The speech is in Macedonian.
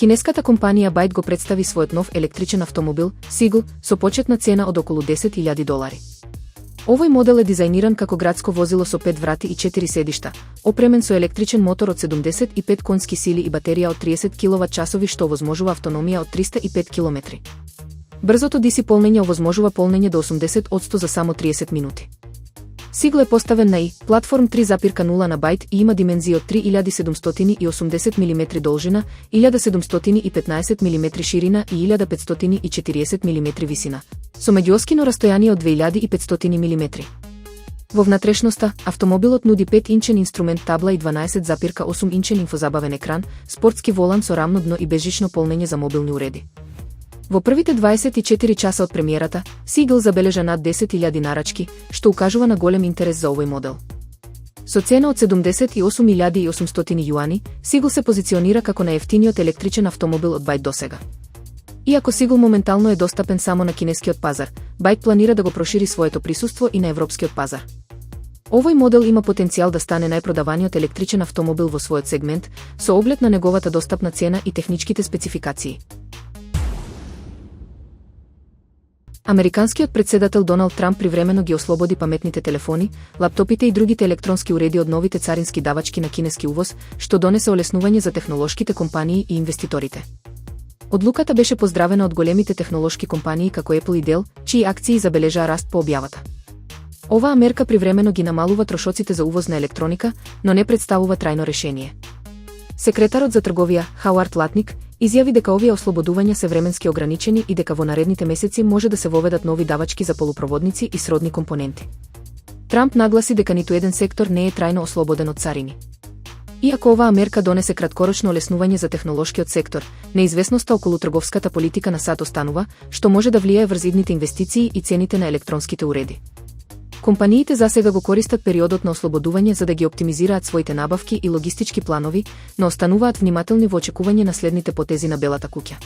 Кинеската компанија Byte го представи својот нов електричен автомобил, Seagull, со почетна цена од околу $10,000. Овој модел е дизајниран како градско возило со 5 врати и 4 седишта, опремен со електричен мотор од 75 конски сили и батерија од 30 киловат-часови што овозможува автономија од 305 км. Брзото DC полнење овозможува полнење до 80% за само 30 минути. Seagull е поставен на платформ 3.0 на Byte и има димензии од 3780 мм должина, 1715 мм ширина и 1540 мм висина, со меѓуоскино растојание од 2500 мм. Во внатрешноста, автомобилот нуди 5-инчен инструмент табла и 12.8-инчен инфозабавен екран, спортски волан со рамно дно и безжично полнење за мобилни уреди. Во првите 24 часа од премиерата, Seagull забележа над 10.000 нарачки, што укажува на голем интерес за овој модел. Со цена од 78.800 јуани, Seagull се позиционира како најевтиниот електричен автомобил од Byte досега. Иако Seagull моментално е достапен само на кинескиот пазар, Byte планира да го прошири своето присуство и на европскиот пазар. Овој модел има потенцијал да стане најпродаваниот електричен автомобил во својот сегмент, со оглед на неговата достапна цена и техничките спецификации. Американскиот претседател Доналд Трамп привремено ги ослободи паметните телефони, лаптопите и другите електронски уреди од новите царински давачки на кинески увоз, што донесе олеснување за технолошките компании и инвеститорите. Одлуката беше поздравена од големите технолошки компании како Apple и Dell, чии акции забележаа раст по објавата. Оваа мерка привремено ги намалува трошоците за увоз на електроника, но не представува трајно решение. Секретарот за трговија, Хауард Латник, изјави дека овие ослободувања се временски ограничени и дека во наредните месеци може да се воведат нови давачки за полупроводници и сродни компоненти. Трамп нагласи дека ниту еден сектор не е трајно ослободен од царини. Иако оваа мерка донесе краткорочно олеснување за технолошкиот сектор, неизвестноста околу трговската политика на САД останува, што може да влијае врз идните инвестиции и цените на електронските уреди. Компаниите засега го користат периодот на ослободување за да ги оптимизираат своите набавки и логистички планови, но остануваат внимателни во очекување на следните потези на Белата куќа.